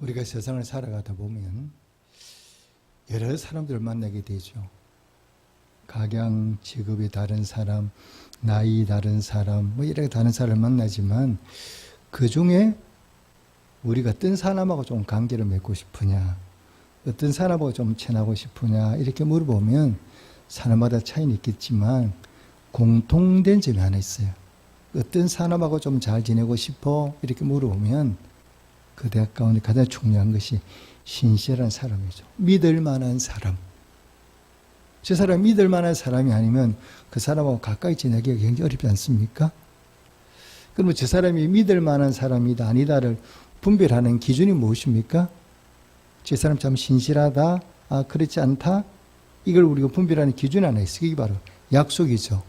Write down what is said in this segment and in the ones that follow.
우리가 세상을 살아가다 보면 여러 사람들을 만나게 되죠. 각양, 직업이 다른 사람, 나이 다른 사람, 이렇게 다른 사람을 만나지만 그 중에 우리가 어떤 사람하고 좀 관계를 맺고 싶으냐, 어떤 사람하고 좀 친하고 싶으냐 이렇게 물어보면 사람마다 차이는 있겠지만 공통된 점이 하나 있어요. 어떤 사람하고 좀 잘 지내고 싶어 이렇게 물어보면 그 대학 가운데 가장 중요한 것이 신실한 사람이죠. 믿을 만한 사람. 저 사람 믿을 만한 사람이 아니면 그 사람하고 가까이 지내기가 굉장히 어렵지 않습니까? 그러면 저 사람이 믿을 만한 사람이다 아니다를 분별하는 기준이 무엇입니까? 저 사람 참 신실하다, 그렇지 않다. 이걸 우리가 분별하는 기준이 하나 있어요. 이게 바로 약속이죠.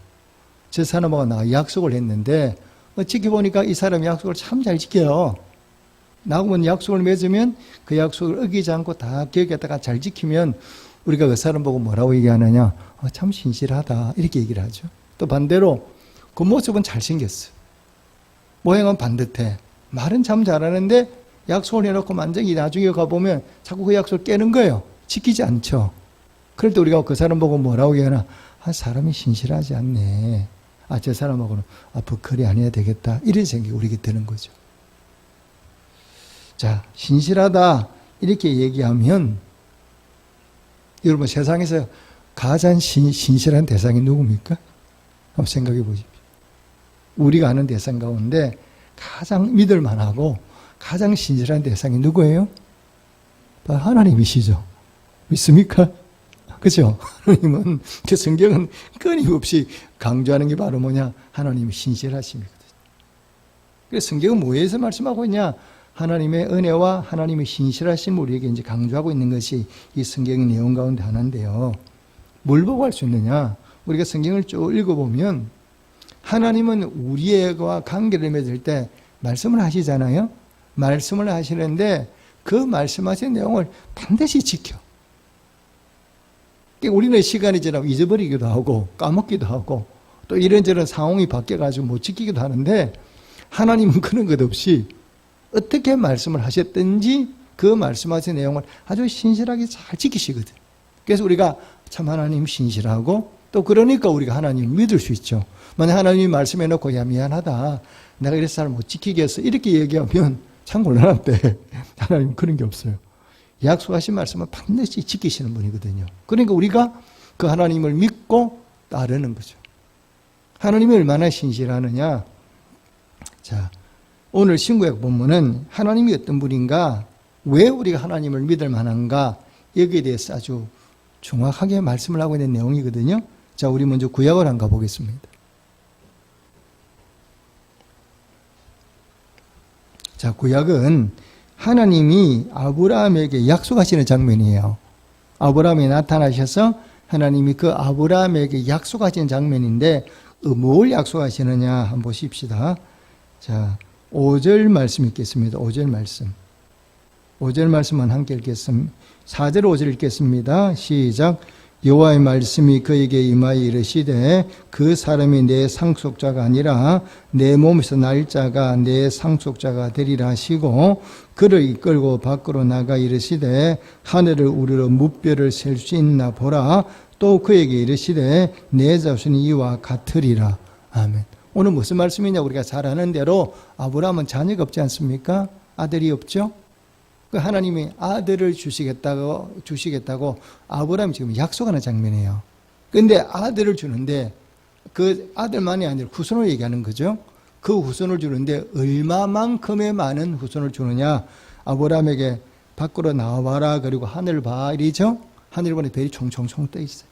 저 사람하고 나 약속을 했는데 지켜보니까 이 사람이 약속을 참 잘 지켜요. 나하고 약속을 맺으면 그 약속을 어기지 않고 다 기억했다가 잘 지키면 우리가 그 사람 보고 뭐라고 얘기하느냐, 참 신실하다 이렇게 얘기를 하죠. 또 반대로 그 모습은 잘생겼어. 모양은 반듯해. 말은 참 잘하는데 약속을 해놓고 만약에 나중에 가보면 자꾸 그 약속을 깨는 거예요. 지키지 않죠. 그럴 때 우리가 그 사람 보고 뭐라고 얘기하나, 사람이 신실하지 않네. 저 사람하고는 버커리 안 해야 되겠다. 이런 생각이 우리에게 드는 거죠. 자, 신실하다 이렇게 얘기하면 여러분 세상에서 가장 신실한 대상이 누굽니까? 한번 생각해 보십시오. 우리가 아는 대상 가운데 가장 믿을 만하고 가장 신실한 대상이 누구예요? 하나님이시죠. 믿습니까? 그죠? 하나님은, 성경은 끊임없이 강조하는 게 바로 뭐냐? 하나님의 신실하심이거든요. 그래서 성경은 뭐에서 말씀하고 있냐? 하나님의 은혜와 하나님의 신실하심을 우리에게 이제 강조하고 있는 것이 이 성경의 내용 가운데 하나인데요. 뭘 보고 할 수 있느냐? 우리가 성경을 쭉 읽어보면 하나님은 우리와 관계를 맺을 때 말씀을 하시잖아요. 말씀을 하시는데 그 말씀하신 내용을 반드시 지켜. 우리는 시간이 지나고 잊어버리기도 하고 까먹기도 하고 또 이런저런 상황이 바뀌어가지고 못 지키기도 하는데 하나님은 그런 것 없이 어떻게 말씀을 하셨든지 그 말씀하신 내용을 아주 신실하게 잘 지키시거든. 그래서 우리가 참 하나님 신실하고 또 그러니까 우리가 하나님을 믿을 수 있죠. 만약 하나님이 말씀해놓고 야 미안하다 내가 이래서 잘 못 지키겠어 이렇게 얘기하면 참 곤란한데 하나님은 그런 게 없어요. 약속하신 말씀을 반드시 지키시는 분이거든요. 그러니까 우리가 그 하나님을 믿고 따르는 거죠. 하나님이 얼마나 신실하느냐. 자, 오늘 신구약 본문은 하나님이 어떤 분인가, 왜 우리가 하나님을 믿을 만한가, 여기에 대해서 아주 정확하게 말씀을 하고 있는 내용이거든요. 자, 우리 먼저 구약을 한번 가보겠습니다. 자, 구약은 하나님이 아브라함에게 약속하시는 장면이에요. 아브라함이 나타나셔서 하나님이 그 아브라함에게 약속하시는 장면인데 뭘 약속하시느냐 한번 보십시다. 자, 5절 말씀 읽겠습니다. 5절 말씀. 5절 말씀만 함께 읽겠습니다. 4절 5절 읽겠습니다. 시작. 여호와의 말씀이 그에게 임하여 이르시되 그 사람이 내 상속자가 아니라 내 몸에서 날 자가 내 상속자가 되리라 하시고 그를 이끌고 밖으로 나가 이르시되 하늘을 우러러 무뼈를 셀 수 있나 보라. 또 그에게 이르시되 내 자손이 이와 같으리라. 아멘. 오늘 무슨 말씀이냐? 우리가 잘 아는 대로 아브라함은 자녀가 없지 않습니까? 아들이 없죠? 하나님이 아들을 주시겠다고 아브라함이 지금 약속하는 장면이에요. 그런데 아들을 주는데 그 아들만이 아니라 후손을 얘기하는 거죠. 그 후손을 주는데 얼마만큼의 많은 후손을 주느냐. 아브라함에게 밖으로 나와봐라. 그리고 하늘 봐. 이러죠. 하늘 보니 별이 총총총 떠 있어요.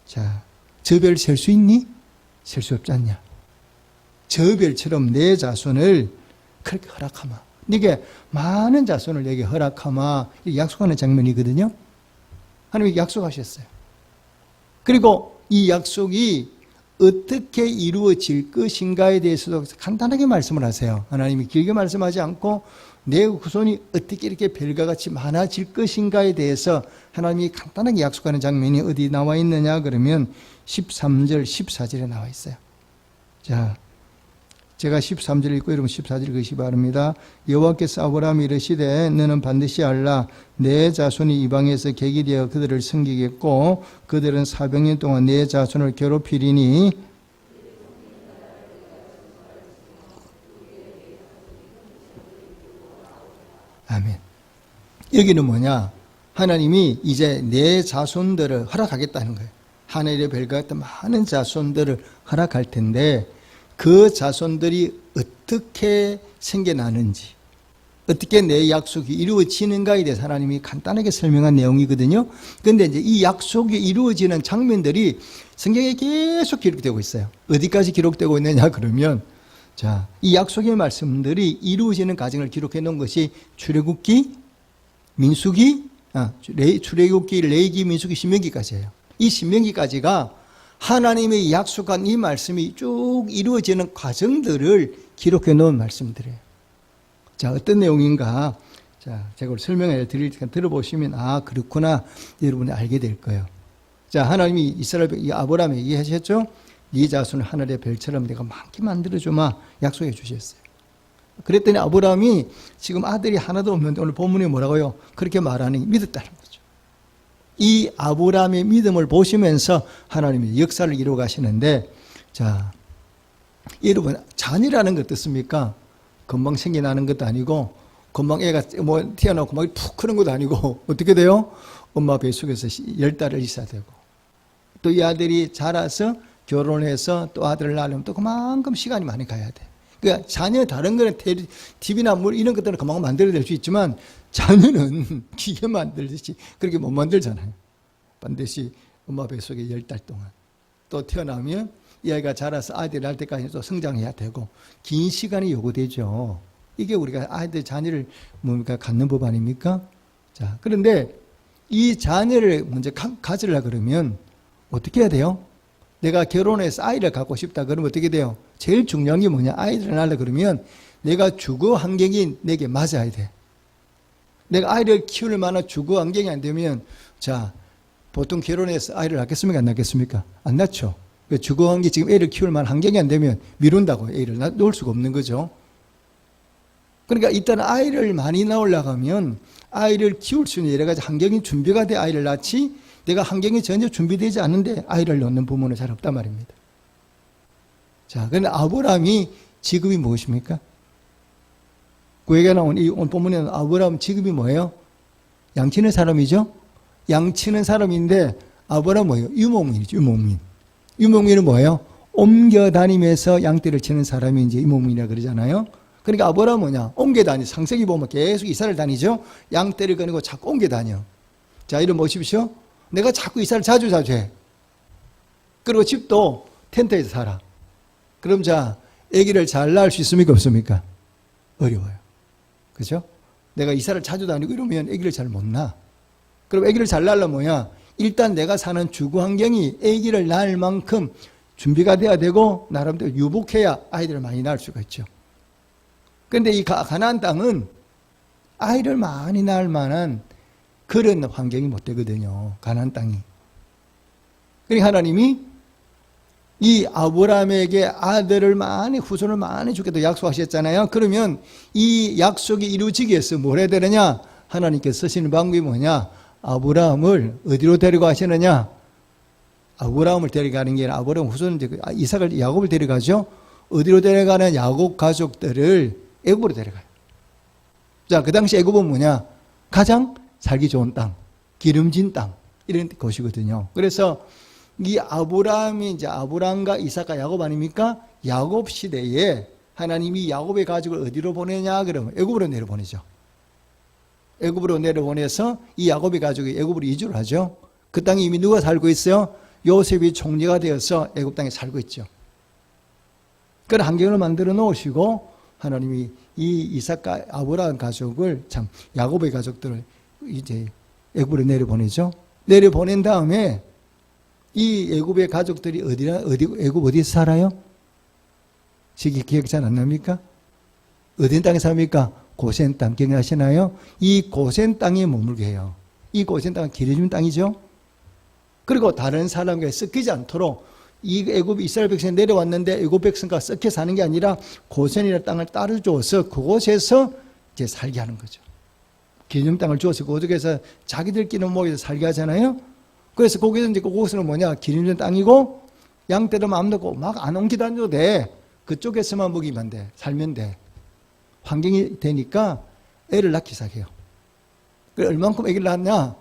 자, 저 별 셀 수 있니? 셀 수 없지 않냐. 저 별처럼 내 자손을 그렇게 허락하마. 네게 많은 자손을 내게 허락하마. 약속하는 장면이거든요. 하나님이 약속하셨어요. 그리고 이 약속이 어떻게 이루어질 것인가에 대해서도 간단하게 말씀을 하세요. 하나님이 길게 말씀하지 않고 내 후손이 어떻게 이렇게 별과 같이 많아질 것인가에 대해서 하나님이 간단하게 약속하는 장면이 어디 나와 있느냐 그러면 13절, 14절에 나와 있어요. 자, 제가 13절 읽고 여러분 14절 읽으시 바랍니다. 여호와께서 아브라함이 이르시되 너는 반드시 알라 내 자손이 이방에서 객이 되어 그들을 섬기겠고 그들은 400년 동안 내 자손을 괴롭히리니 아멘. 여기는 뭐냐? 하나님이 이제 내 자손들을 허락하겠다는 거예요. 하늘의 별과 같은 많은 자손들을 허락할 텐데 그 자손들이 어떻게 생겨나는지 어떻게 내 약속이 이루어지는가에 대해서 하나님이 간단하게 설명한 내용이거든요. 그런데 이제 이 약속이 이루어지는 장면들이 성경에 계속 기록되고 있어요. 어디까지 기록되고 있느냐 그러면 자, 이 약속의 말씀들이 이루어지는 과정을 기록해 놓은 것이 출애굽기, 민수기, 출애굽기, 레위기, 민수기, 신명기까지예요. 이 신명기까지가 하나님의 약속한 이 말씀이 쭉 이루어지는 과정들을 기록해 놓은 말씀들이에요. 자, 어떤 내용인가? 자, 제가 설명해 드릴 테니까 들어보시면 그렇구나 여러분이 알게 될 거예요. 자, 하나님이 이스라엘 이 아브라함에게 얘기하셨죠? 네 자손을 하늘의 별처럼 내가 많게 만들어주마 약속해 주셨어요. 그랬더니 아브라함이 지금 아들이 하나도 없는데 오늘 본문에 뭐라고요? 그렇게 말하니 믿었다는 거죠. 이 아브라함의 믿음을 보시면서 하나님이 역사를 이루어 가시는데 자, 여러분 자녀라는 것 어떻습니까? 금방 생겨나는 것도 아니고 금방 애가 뭐 태어나고 막 푹 크는 것도 아니고 어떻게 돼요? 엄마 뱃속에서 10달을 있어야 되고 또 이 아들이 자라서 결혼해서 또 아들을 낳으려면 또 그만큼 시간이 많이 가야 돼. 그러니까 자녀 다른 거는 TV나 물 이런 것들은 금방 만들어낼 수 있지만 자녀는 기계 만들듯이 그렇게 못 만들잖아요. 반드시 엄마 뱃속에 10달 동안 또 태어나면 이 아이가 자라서 아이들 낳을 때까지 또 성장해야 되고 긴 시간이 요구되죠. 이게 우리가 아이들 자녀를 뭡니까 갖는 법 아닙니까? 자, 그런데 이 자녀를 먼저 가지려고 그러면 어떻게 해야 돼요? 내가 결혼해서 아이를 갖고 싶다 그러면 어떻게 돼요? 제일 중요한 게 뭐냐? 아이들을 낳으려 그러면 내가 주거 환경이 내게 맞아야 돼. 내가 아이를 키울 만한 주거 환경이 안 되면 자, 보통 결혼해서 아이를 낳겠습니까? 안 낳겠습니까? 안 낳죠. 주거 환경이 지금 애를 키울 만한 환경이 안 되면 미룬다고 애를 놓을 수가 없는 거죠. 그러니까 일단 아이를 많이 낳으려고 하면 아이를 키울 수 있는 여러 가지 환경이 준비가 돼 아이를 낳지 내가 환경이 전혀 준비되지 않은데 아이를 낳는 부모는 잘 없단 말입니다. 자, 그런데 아브라함이 직업이 무엇입니까? 구약에 나온 이 오늘 본문에 나온 아브라함 직업이 뭐예요? 양치는 사람이죠? 양치는 사람인데 아브라함 뭐예요? 유목민이죠. 유목민. 유목민은 뭐예요? 옮겨 다니면서 양떼를 치는 사람이 이제 유목민이라 그러잖아요. 그러니까 아브라함은 뭐냐? 옮겨 다니. 창세기 보면 계속 이사를 다니죠? 양떼를 거느고 자꾸 옮겨 다녀. 자, 이름 보십시오. 내가 자꾸 이사를 자주 해. 그리고 집도 텐트에서 살아. 그럼 자, 아기를 잘 낳을 수 있습니까? 없습니까? 어려워요. 그죠? 내가 이사를 자주 다니고 이러면 아기를 잘 못 낳아. 그럼 아기를 잘 낳으려면 뭐야? 일단 내가 사는 주거 환경이 아기를 낳을 만큼 준비가 돼야 되고 나름대로 유복해야 아이들을 많이 낳을 수가 있죠. 그런데 이 가나안 땅은 아이를 많이 낳을 만한 그런 환경이 못 되거든요. 가나안 땅이. 그러니까 하나님이 이 아브라함에게 아들을 많이 후손을 많이 주겠다고 약속하셨잖아요. 그러면 이 약속이 이루어지기 위해서 뭘 해야 되느냐? 하나님께서 쓰시는 방법이 뭐냐? 아브라함을 어디로 데리고 가시느냐? 아브라함을 데려가는 게 아니라 아브라함 후손 이삭을 야곱을 데려가죠. 어디로 데려가는 야곱 가족들을 애굽으로 데려가요. 자, 그 당시 애굽은 뭐냐? 가장 살기 좋은 땅, 기름진 땅 이런 곳이거든요. 그래서 이 아브라함이 이제 아브라함과 이삭과 야곱 아닙니까? 야곱 시대에 하나님이 야곱의 가족을 어디로 보내냐? 그러면 애굽으로 내려보내죠. 애굽으로 내려보내서 이 야곱의 가족이 애굽으로 이주를 하죠. 그 땅에 이미 누가 살고 있어요? 요셉이 총리가 되어서 애굽 땅에 살고 있죠. 그런 환경을 만들어 놓으시고 하나님이 이 이삭과 아브라함 가족을 참 야곱의 가족들을 이제 애굽으로 내려보내죠. 내려보낸 다음에 이 애굽의 가족들이 애굽 어디서 살아요? 기억 잘 안 납니까? 어디 땅에 삽니까? 고센 땅 기억나시나요? 이 고센 땅에 머물게 해요. 이 고센 땅은 기름진 땅이죠. 그리고 다른 사람과 섞이지 않도록 이 애굽 이스라엘 백성이 내려왔는데 애굽 백성과 섞여 사는 게 아니라 고센이라는 땅을 따로 줘서 그곳에서 이제 살게 하는 거죠. 기념 땅을 주어서 그곳에서 자기들끼리 모여서 살게 하잖아요. 그래서 거기서 이제 그곳은 뭐냐? 기름진 땅이고 양떼도 마음 놓고 막 안 옮기도 안 줘도 돼. 그쪽에서만 먹이면 돼. 살면 돼. 환경이 되니까 애를 낳기 시작해요. 얼만큼 애기를 낳았냐?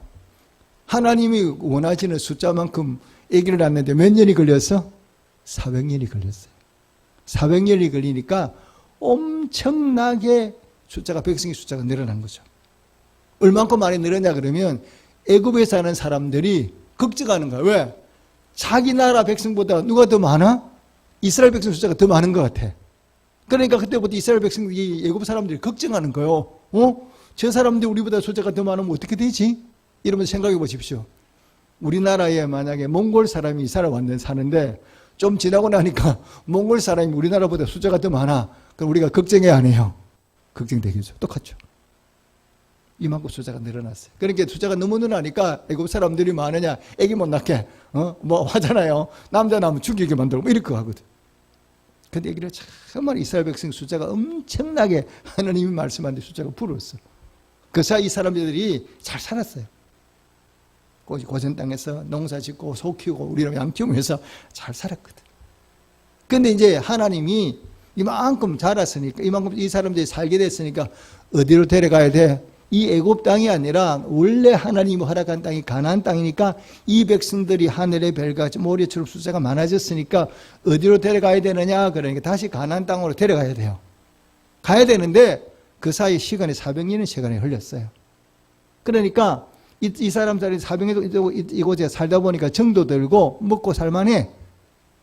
하나님이 원하시는 숫자만큼 애기를 낳았는데 몇 년이 걸렸어? 400년이 걸렸어요. 400년이 걸리니까 엄청나게 백성의 숫자가 늘어난 거죠. 얼만큼 많이 늘었냐 그러면 애굽에 사는 사람들이 걱정하는 거야. 왜? 자기 나라 백성보다 누가 더 많아? 이스라엘 백성 숫자가 더 많은 것 같아. 그러니까 그때부터 이스라엘 백성이 애굽 사람들이 걱정하는 거예요. 저 사람들이 우리보다 숫자가 더 많으면 어떻게 되지? 이러면서 생각해 보십시오. 우리나라에 만약에 몽골 사람이 살아왔는데 사는데 좀 지나고 나니까 몽골 사람이 우리나라보다 숫자가 더 많아. 그럼 우리가 걱정해야 안 해요? 걱정되겠죠. 똑같죠. 이만큼 숫자가 늘어났어요. 그러니까 숫자가 너무 늘어나니까 애굽 사람들이 많으냐? 애기 못 낳게 뭐 하잖아요. 남자 낳으면 죽이게 만들고 뭐 이럴 거 하거든. 근데 얘기를 정말 이스라엘 백성 숫자가 엄청나게 하나님이 말씀한 데 숫자가 불었어. 그래서 이 사람들이 잘 살았어요. 고센 땅에서 농사 짓고 소 키우고 우리랑 양 키우면서 잘 살았거든. 근데 이제 하나님이 이만큼 자랐으니까 이만큼 이 사람들이 살게 됐으니까 어디로 데려가야 돼? 이 애굽 땅이 아니라 원래 하나님이 허락한 땅이 가나안 땅이니까 이 백성들이 하늘의 별과 모래처럼 숫자가 많아졌으니까 어디로 데려가야 되느냐? 그러니까 다시 가나안 땅으로 데려가야 돼요. 가야 되는데 그 사이 시간이 400년의 시간이 흘렸어요. 그러니까 이 사람들이 400년 이곳에 살다 보니까 정도 들고 먹고 살만해.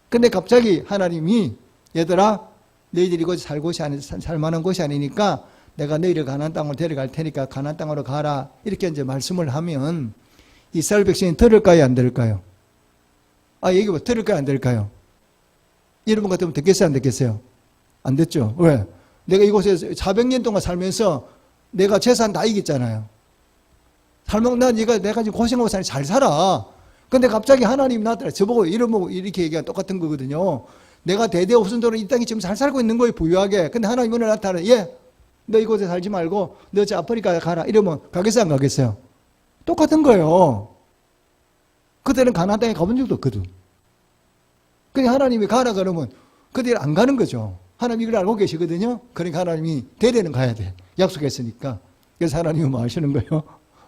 근데 갑자기 하나님이 얘들아 너희들이 이곳에 살만한 곳이 아니니까 내가 너희를 가나안 땅으로 데려갈 테니까 가나안 땅으로 가라. 이렇게 이제 말씀을 하면 이스라엘 백성이 들을까요, 안 들을까요? 얘기 뭐 들을까요, 안 들을까요? 여러분 같으면 듣겠어요, 안 듣겠어요? 안 됐죠? 왜? 내가 이곳에 400년 동안 살면서 내가 재산 다 이겼잖아요. 내가 지금 고생하고 사니 잘 살아. 근데 갑자기 하나님 나타나 저보고 이렇게 얘기가 똑같은 거거든요. 내가 대대 없은 도로 이 땅에 지금 잘 살고 있는 거예요, 부유하게. 근데 하나님 오늘 나타나 너 이곳에 살지 말고 너 저 아프리카에 가라. 이러면 가겠어요, 안 가겠어요? 똑같은 거예요. 그때는 가나안 땅에 가본 적도 없거든. 그러니까 하나님이 가라 그러면 그들 안 가는 거죠. 하나님이 이걸 알고 계시거든요. 그러니까 하나님이 대대는 가야 돼. 약속했으니까. 그래서 하나님이 뭐 하시는 거예요?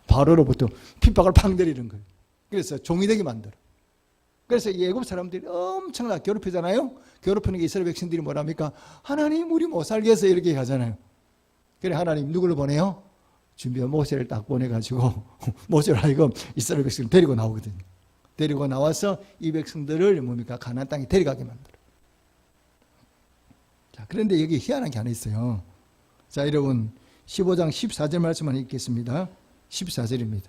바로로부터 핍박을 팍 내리는 거예요. 그래서 종이 되게 만들어. 그래서 이 애굽 사람들이 엄청나게 괴롭히잖아요. 괴롭히는 게 이스라엘 백성들이 뭐랍니까? 하나님 우리 못 살게 해서 이렇게 하잖아요. 그래 하나님 누구를 보내요? 준비한 모세를 딱 보내가지고 모세를 하여금 이스라엘 백성을 데리고 나오거든요. 데리고 나와서 이 백성들을 가나안 땅에 데려가게 만들어. 자, 그런데 여기 희한한 게 하나 있어요. 자, 여러분 15장 14절 말씀만 읽겠습니다. 14절입니다.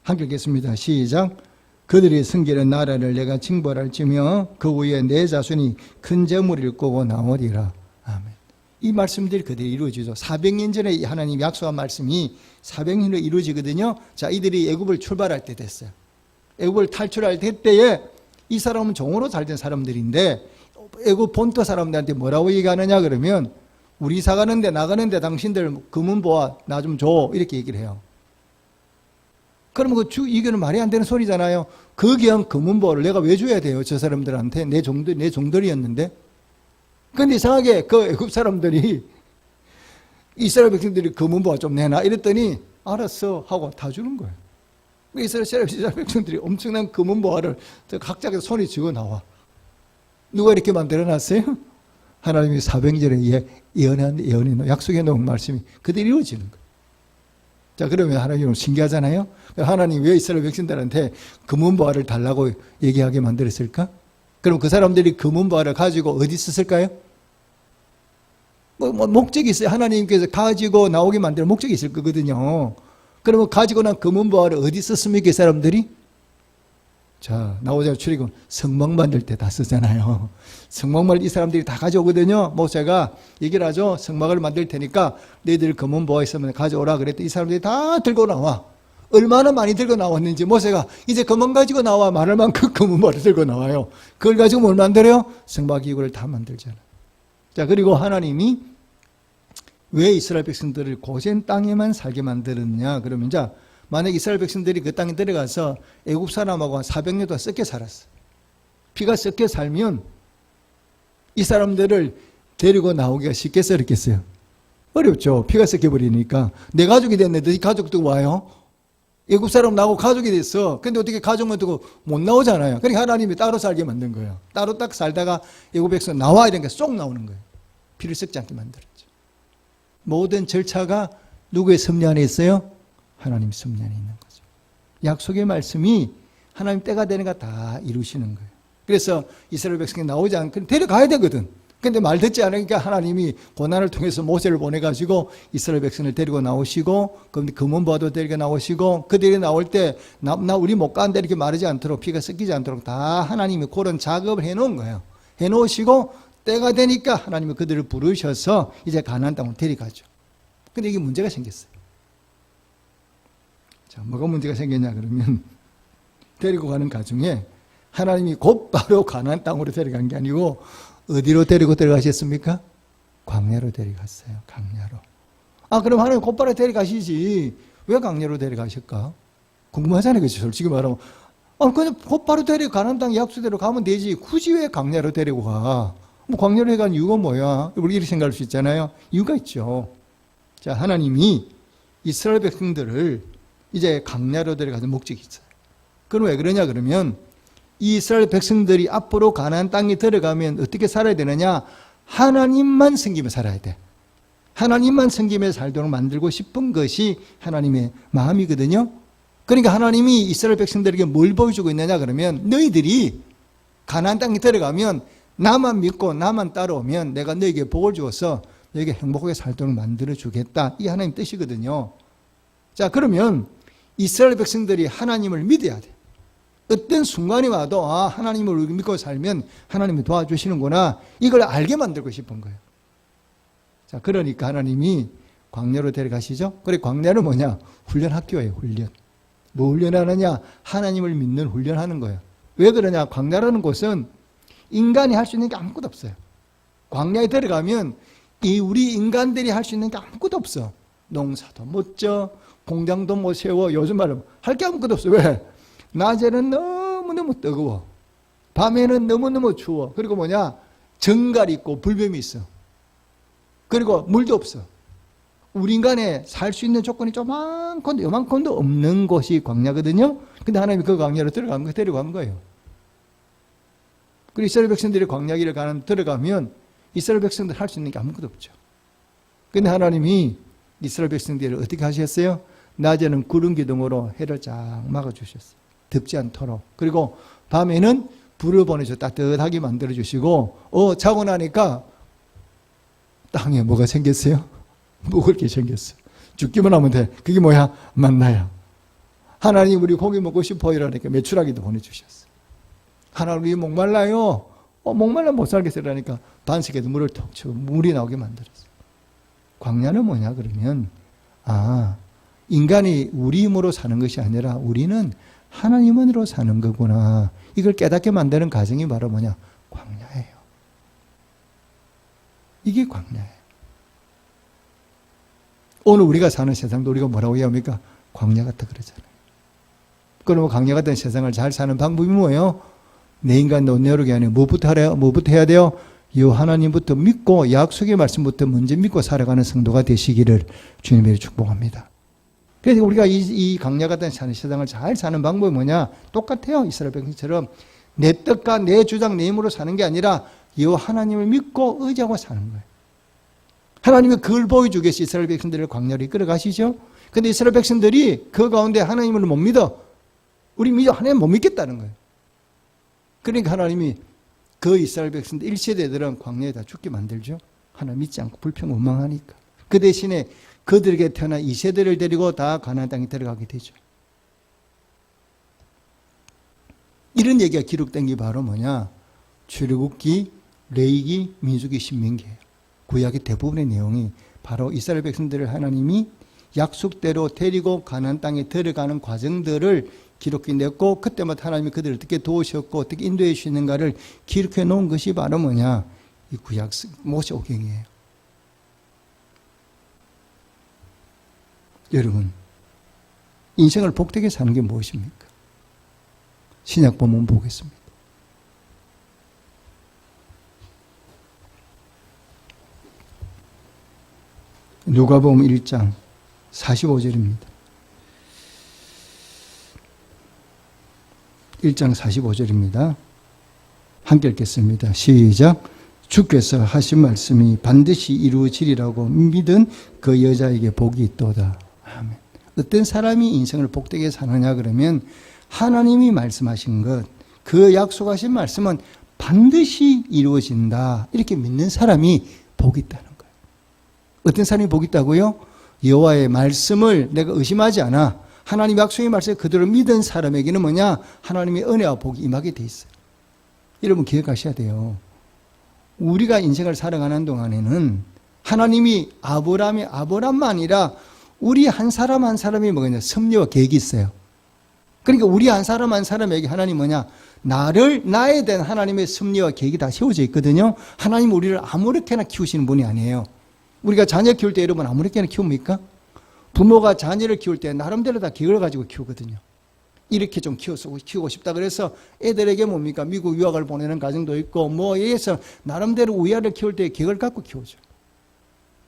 함께 읽겠습니다. 시작. 그들이 섬기는 나라를 내가 징벌할지며 그 위에 내 자손이 큰 재물을 꾸고 나오리라. 아멘. 이 말씀들이 그대로 이루어지죠. 400년 전에 하나님이 약속한 말씀이 400년으로 이루어지거든요. 자, 이들이 애굽을 출발할 때 됐어요. 애굽을 탈출할 때에 이 사람은 종으로 살던 사람들인데 애굽 본토 사람들한테 뭐라고 얘기하느냐 그러면 우리 나가는데 당신들 금은 보아 나 좀 줘 이렇게 얘기를 해요. 그러면 이거는 말이 안 되는 소리잖아요. 그 귀한 금은 보아를 내가 왜 줘야 돼요? 저 사람들한테 내 종들이었는데. 근데 이상하게 그 애굽 사람들이 이스라엘 백성들이 금은 보아 좀 내놔 이랬더니 알았어 하고 다 주는 거예요. 이스라엘 백성들이 엄청난 금은 보아를 각자가 손에 쥐고 나와. 누가 이렇게 만들어놨어요? 하나님이 400년에 예언해 약속해 놓은 말씀이 그대로 이루어지는 거예요. 자, 그러면 하나님은 신기하잖아요. 하나님이 왜 이스라엘 백성들한테 금은 보화를 달라고 얘기하게 만들었을까? 그럼 그 사람들이 금은 보화를 가지고 어디 썼을까요? 뭐 목적이 있어요. 하나님께서 가지고 나오게 만드는 목적이 있을 거거든요. 그러면 가지고 난 금은 보화를 어디 썼습니까? 이 사람들이? 자, 나오자 출애굽 성막 만들 때 다 쓰잖아요. 성막을 이 사람들이 다 가져오거든요. 모세가 얘기를 하죠. 성막을 만들 테니까 너희들 금은 보화 있으면 가져오라 그랬더니 이 사람들이 다 들고 나와. 얼마나 많이 들고 나왔는지 모세가 이제 금은 가지고 나와 말할 만큼 금은 뭐를 들고 나와요. 그걸 가지고 뭘 만들어요? 성막기구를 다 만들잖아요. 자, 그리고 하나님이 왜 이스라엘 백성들을 고센 땅에만 살게 만들었냐? 그러면 자, 만약 이스라엘 백성들이 그 땅에 들어가서 애굽 사람하고 400년 동안 섞여 살았어. 피가 섞여 살면 이 사람들을 데리고 나오기가 쉽겠어요, 어렵겠어요? 어렵죠. 피가 섞여 버리니까. 내 가족이 됐는데 이 가족도 와요. 애굽 사람 나오고 가족이 됐어. 근데 어떻게 가족만 두고 못 나오잖아요. 그러니까 하나님이 따로 살게 만든 거예요. 따로 딱 살다가 애굽 백성 나와 이런 게 쏙 나오는 거예요. 피를 섞지 않게 만들었죠. 모든 절차가 누구의 섭리 안에 있어요? 하나님 섭리 안에 있는 거죠. 약속의 말씀이 하나님 때가 되니까 다 이루시는 거예요. 그래서 이스라엘 백성이 나오지 않고 데려가야 되거든. 근데 말 듣지 않으니까 하나님이 고난을 통해서 모세를 보내가지고 이스라엘 백성을 데리고 나오시고, 금은보화도 데리고 나오시고, 그들이 나올 때, 우리 못 간다 이렇게 말하지 않도록, 피가 섞이지 않도록 다 하나님이 그런 작업을 해놓은 거예요. 해놓으시고, 때가 되니까 하나님이 그들을 부르셔서 이제 가나안 땅으로 데려가죠. 근데 이게 문제가 생겼어요. 자, 뭐가 문제가 생겼냐 그러면, 데리고 가는 과정에 하나님이 곧바로 가나안 땅으로 데려간 게 아니고, 어디로 데리고 데려가셨습니까? 광야로 데려갔어요. 광야로. 아, 그럼 하나님 곧바로 데려가시지. 왜 광야로 데려가실까? 궁금하잖아요. 그렇죠? 솔직히 말하면. 아, 그냥 곧바로 데려가는 땅 약속대로 가면 되지. 굳이 왜 광야로 데리고 가? 뭐 광야로 해간 이유가 뭐야? 우리 이렇게 생각할 수 있잖아요. 이유가 있죠. 자, 하나님이 이스라엘 백성들을 이제 광야로 데려가는 목적이 있어요. 그럼 왜 그러냐 그러면 이 이스라엘 백성들이 앞으로 가나안 땅에 들어가면 어떻게 살아야 되느냐? 하나님만 섬기며 살아야 돼. 하나님만 섬기며 살도록 만들고 싶은 것이 하나님의 마음이거든요. 그러니까 하나님이 이스라엘 백성들에게 뭘 보여주고 있느냐 그러면 너희들이 가나안 땅에 들어가면 나만 믿고 나만 따라오면 내가 너에게 복을 주어서 너에게 행복하게 살도록 만들어주겠다. 이게 하나님 뜻이거든요. 자, 그러면 이스라엘 백성들이 하나님을 믿어야 돼. 어떤 순간이 와도 아, 하나님을 믿고 살면 하나님이 도와주시는구나. 이걸 알게 만들고 싶은 거예요. 자, 그러니까 하나님이 광야로 데려가시죠. 그래, 광야는 뭐냐? 훈련 학교예요. 훈련. 뭐 훈련하느냐? 하나님을 믿는 훈련하는 거예요. 왜 그러냐? 광야라는 곳은 인간이 할 수 있는 게 아무것도 없어요. 광야에 들어가면 우리 인간들이 할 수 있는 게 아무것도 없어. 농사도 못 져, 공장도 못 세워. 요즘 말로 할 게 아무것도 없어. 왜? 낮에는 너무너무 뜨거워. 밤에는 너무너무 추워. 그리고 뭐냐? 정갈이 있고 불뱀이 있어. 그리고 물도 없어. 우리 인간에 살 수 있는 조건이 조만큼도 요만큼도 없는 곳이 광야거든요. 근데 하나님이 그 광야로 데려간 거예요. 그리고 이스라엘 백성들이 광야길을 들어가면 이스라엘 백성들 할 수 있는 게 아무것도 없죠. 근데 하나님이 이스라엘 백성들을 어떻게 하셨어요? 낮에는 구름 기둥으로 해를 쫙 막아주셨어요. 덥지 않도록. 그리고 밤에는 불을 보내서 따뜻하게 만들어주시고, 자고 나니까 땅에 뭐가 생겼어요? 먹을 게 생겼어. 죽기만 하면 돼. 그게 뭐야? 만나야. 하나님 우리 고기 먹고 싶어 이러니까 메추라기도 보내주셨어. 하나님 우리 목말라요. 목말라 못 살겠어 이러니까 반석에도 물을 톡 치고 물이 나오게 만들었어. 광야는 뭐냐 그러면 인간이 우리 힘으로 사는 것이 아니라 우리는 하나님으로 사는 거구나. 이걸 깨닫게 만드는 과정이 바로 뭐냐? 광야예요. 이게 광야예요. 오늘 우리가 사는 세상도 우리가 뭐라고 얘기합니까? 광야 같다 그러잖아요. 그러면 광야 같은 세상을 잘 사는 방법이 뭐예요? 내 인간 논리로게 아니라 뭐부터 해야 돼요? 이 하나님부터 믿고 약속의 말씀부터 먼저 믿고 살아가는 성도가 되시기를 주님의 축복합니다. 그래서 우리가 이 광야 같은 세상을 잘 사는 방법이 뭐냐? 똑같아요. 이스라엘 백성처럼 내 뜻과 내 주장, 내 힘으로 사는 게 아니라 이 하나님을 믿고 의지하고 사는 거예요. 하나님이 그걸 보여주기 위해서 이스라엘 백성들을 광야로 이끌어 가시죠. 그런데 이스라엘 백성들이 그 가운데 하나님을 못 믿어. 우리 하나님 못 믿겠다는 거예요. 그러니까 하나님이 그 이스라엘 백성들 1세대들은 광야에 다 죽게 만들죠. 하나님 믿지 않고 불평원망하니까. 그 대신에 그들에게 태어난 2세대를 데리고 다 가나안 땅에 들어가게 되죠. 이런 얘기가 기록된 게 바로 뭐냐? 출애굽기, 레위기, 민수기, 신명기예요. 구약의 대부분의 내용이 바로 이스라엘 백성들을 하나님이 약속대로 데리고 가나안 땅에 들어가는 과정들을 기록해 냈고 그때마다 하나님이 그들을 어떻게 도우셨고 어떻게 인도해 주시는가를 기록해 놓은 것이 바로 뭐냐? 이 구약 모세오경이에요. 여러분, 인생을 복되게 사는 게 무엇입니까? 신약 본문 보겠습니다. 누가복음 1장 45절입니다. 1장 45절입니다. 함께 읽겠습니다. 시작. 주께서 하신 말씀이 반드시 이루어지리라고 믿은 그 여자에게 복이 있도다. 아멘. 어떤 사람이 인생을 복되게 사느냐 그러면 하나님이 말씀하신 것, 그 약속하신 말씀은 반드시 이루어진다. 이렇게 믿는 사람이 복이 있다는 거예요. 어떤 사람이 복이 있다고요? 여호와의 말씀을 내가 의심하지 않아. 하나님 약속의 말씀을 그대로 믿은 사람에게는 뭐냐? 하나님의 은혜와 복이 임하게 돼 있어요. 여러분 기억하셔야 돼요. 우리가 인생을 살아가는 동안에는 하나님이 아브라함만 아니라 우리 한 사람 한 사람이 뭐냐? 섭리와 계획이 있어요. 그러니까 우리 한 사람 한 사람에게 하나님 뭐냐? 나에 대한 하나님의 섭리와 계획이 다 세워져 있거든요. 하나님 우리를 아무렇게나 키우시는 분이 아니에요. 우리가 자녀 키울 때 여러분 아무렇게나 키웁니까? 부모가 자녀를 키울 때 나름대로 다 계획을 가지고 키우거든요. 이렇게 좀 키우고 싶다 그래서 애들에게 뭡니까? 미국 유학을 보내는 가정도 있고 뭐에서 나름대로 우리아이를 키울 때 계획을 갖고 키우죠.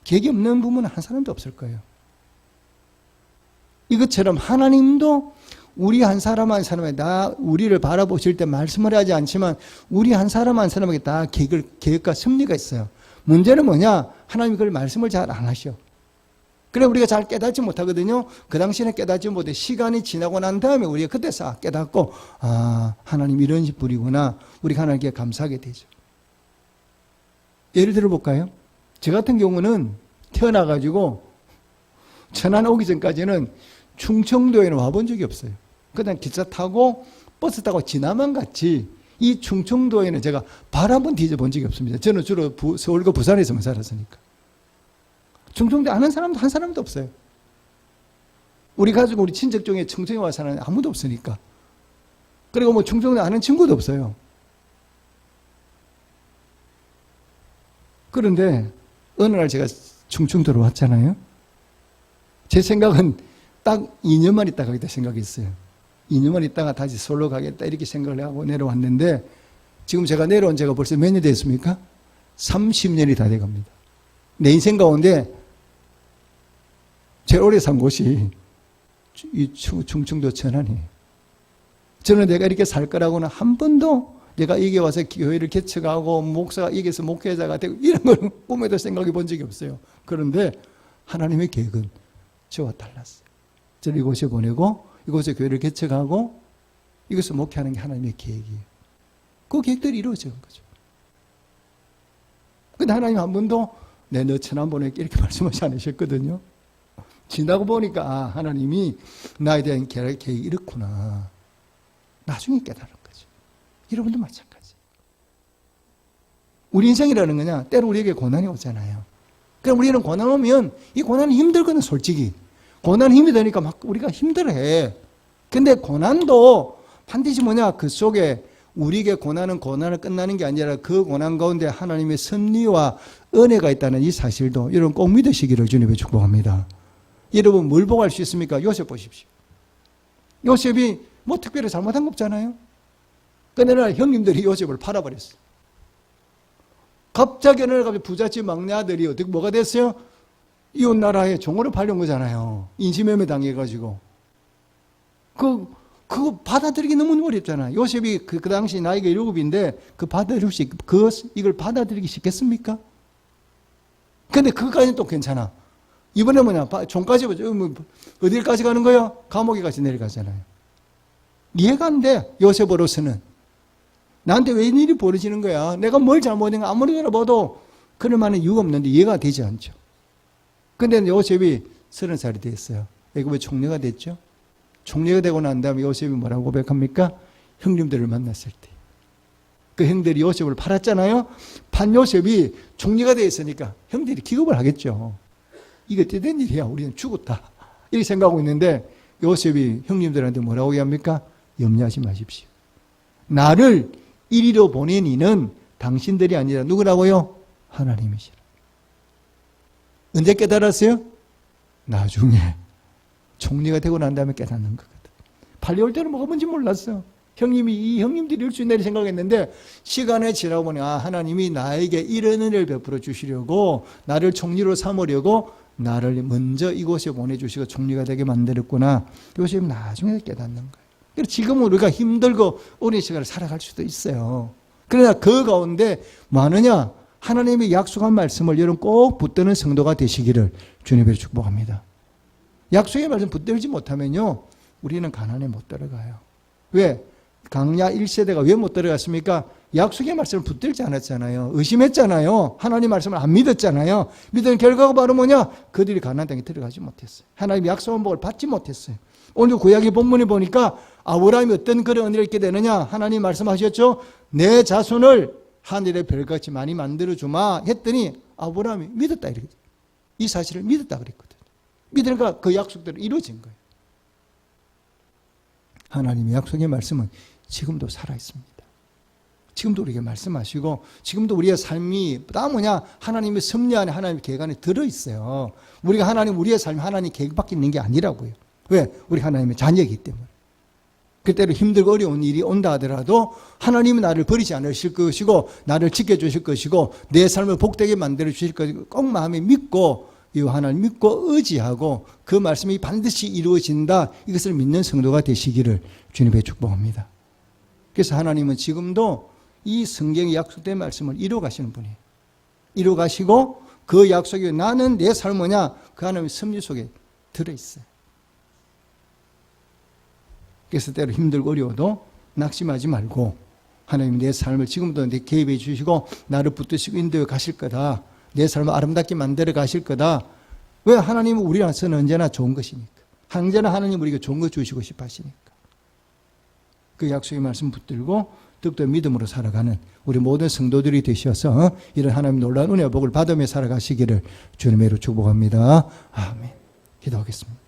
계획이 없는 부모는 한 사람도 없을 거예요. 이것처럼 하나님도 우리 한 사람 한 사람에 우리를 바라보실 때 말씀을 하지 않지만 우리 한 사람 한 사람에게 다 계획과 섭리가 있어요. 문제는 뭐냐? 하나님이 그걸 말씀을 잘 안 하셔. 그래 우리가 잘 깨닫지 못하거든요. 그 당시에는 깨닫지 못해 시간이 지나고 난 다음에 우리가 그때서 깨닫고 하나님 이런 분이구나. 우리가 하나님께 감사하게 되죠. 예를 들어볼까요? 저 같은 경우는 태어나가지고 천안 오기 전까지는 충청도에는 와본 적이 없어요. 그냥 기차 타고 버스 타고 지나만 갔지 이 충청도에는 제가 발 한 번 뒤져본 적이 없습니다. 저는 주로 서울과 부산에서만 살았으니까. 충청도 아는 사람도 한 사람도 없어요. 우리 가족, 우리 친척 중에 충청에 와서 사는 아무도 없으니까. 그리고 뭐 충청도 아는 친구도 없어요. 그런데 어느 날 제가 충청도로 왔잖아요. 제 생각은 딱 2년만 있다 가겠다 생각했어요. 2년만 있다가 다시 서울로 가겠다 이렇게 생각을 하고 내려왔는데 지금 제가 내려온 지가 벌써 몇 년이 됐습니까? 30년이 다 돼갑니다. 내 인생 가운데 제일 오래 산 곳이 이 충청도 천안이에요. 저는 내가 이렇게 살 거라고는 한 번도 내가 여기 와서 교회를 개척하고 목사가 여기서 목회자가 되고 이런 걸 꿈에도 생각해 본 적이 없어요. 그런데 하나님의 계획은 저와 달랐어요. 저를 이곳에 보내고 이곳에 교회를 개척하고 이것을 목회하는 게 하나님의 계획이에요. 그 계획들이 이루어지는 거죠. 근데 하나님 한 번도 너 천안 보낼게 이렇게 말씀하지 않으셨거든요. 지나고 보니까 하나님이 나에 대한 계획이 이렇구나. 나중에 깨달은 거죠. 여러분도 마찬가지. 우리 인생이라는 거냐 때로 우리에게 고난이 오잖아요. 그럼 우리는 고난 오면 이 고난이 힘들거든 솔직히. 고난 힘이 되니까 막 우리가 힘들어해. 근데 고난도 반드시 뭐냐 그 속에 우리에게 고난은 고난을 끝나는 게 아니라 그 고난 가운데 하나님의 섭리와 은혜가 있다는 이 사실도 여러분 꼭 믿으시기를 주님의 축복합니다. 여러분 뭘 보고 알 수 있습니까? 요셉 보십시오. 요셉이 뭐 특별히 잘못한 거 없잖아요. 그러나 형님들이 요셉을 팔아버렸어요. 갑자기 어느 날 부잣집 막내 아들이 어떻게 뭐가 됐어요? 이웃 나라에 종으로 팔려온 거잖아요. 인신매매 당해가지고. 그거 받아들이기 너무 어렵잖아요. 요셉이 그 당시 나이가 7인데 이걸 받아들이기 쉽겠습니까? 근데 그거까지는 또 괜찮아. 이번에 뭐냐, 종까지, 어디까지 가는 거야? 감옥에까지 내려가잖아요. 이해가 안 돼, 요셉으로서는. 나한테 왜 일이 벌어지는 거야? 내가 뭘 잘못한 거 아무리 봐도 그럴 만한 이유가 없는데 이해가 되지 않죠. 근데 요셉이 30살이 됐어요. 애굽의 총리가 됐죠. 총리가 되고 난 다음에 요셉이 뭐라고 고백합니까? 형님들을 만났을 때. 그 형들이 요셉을 팔았잖아요. 판 요셉이 총리가 되어 있으니까 형들이 기겁을 하겠죠. 이게 어떻게된 일이야? 우리는 죽었다. 이렇게 생각하고 있는데 요셉이 형님들한테 뭐라고 얘기합니까? 염려하지 마십시오. 나를 이리로 보낸 이는 당신들이 아니라 누구라고요? 하나님이시라. 언제 깨달았어요? 나중에 총리가 되고 난 다음에 깨닫는 거거든. 팔려올 때는 뭐가 뭔지 몰랐어. 이 형님들이 일주일 내리 생각했는데 시간이 지나고 보니 하나님이 나에게 이런 은혜를 베풀어 주시려고 나를 총리로 삼으려고 나를 먼저 이곳에 보내주시고 총리가 되게 만들었구나. 이것이 나중에 깨닫는 거예요. 그래서 지금은 우리가 힘들고 어려운 시간을 살아갈 수도 있어요. 그러나 그 가운데 뭐 하느냐? 하나님의 약속한 말씀을 여러분 꼭 붙드는 성도가 되시기를 주님으로 축복합니다. 약속의 말씀 붙들지 못하면요, 우리는 가난에 못 들어가요. 왜? 강야 1세대가 왜 못 들어갔습니까? 약속의 말씀을 붙들지 않았잖아요. 의심했잖아요. 하나님 말씀을 안 믿었잖아요. 믿은 결과가 바로 뭐냐? 그들이 가나안 땅에 들어가지 못했어요. 하나님 약속한 복을 받지 못했어요. 오늘 구약의 본문에 보니까 아브라함이 어떤 그런 은혜를 얻게 되느냐? 하나님 말씀하셨죠? 내 자손을 하늘의 별같이 많이 만들어주마 했더니 아브라함이 믿었다 이렇게. 이 사실을 믿었다 그랬거든. 믿으니까 그 약속대로 이루어진 거예요. 하나님의 약속의 말씀은 지금도 살아있습니다. 지금도 우리에게 말씀하시고 지금도 우리의 삶이 다 뭐냐? 하나님의 섭리 안에 하나님의 계획 안에 들어있어요. 우리가 우리의 삶이 하나님의 계획 밖에 있는 게 아니라고요. 왜? 우리 하나님의 자녀이기 때문에. 그때로 힘들고 어려운 일이 온다 하더라도 하나님은 나를 버리지 않으실 것이고 나를 지켜주실 것이고 내 삶을 복되게 만들어 주실 것이고 꼭 마음에 믿고 이 하나님 믿고 의지하고 그 말씀이 반드시 이루어진다. 이것을 믿는 성도가 되시기를 주님의 축복합니다. 그래서 하나님은 지금도 이 성경에 약속된 말씀을 이루어 가시는 분이에요. 이루어 가시고 그 약속이 나는 내 삶 뭐냐? 그 하나님의 섭리 속에 들어있어요. 그래서 때로 힘들고 어려워도 낙심하지 말고 하나님 내 삶을 지금도 내 개입해 주시고 나를 붙드시고 인도해 가실 거다. 내 삶을 아름답게 만들어 가실 거다. 왜? 하나님은 우리한테는 언제나 좋은 것이니까. 언제나 하나님 우리에게 좋은 것 주시고 싶어 하시니까. 그 약속의 말씀 붙들고 더욱더 믿음으로 살아가는 우리 모든 성도들이 되셔서 이런 하나님 놀라운 은혜와 복을 받으며 살아가시기를 주님의 이름으로 축복합니다. 아멘. 기도하겠습니다.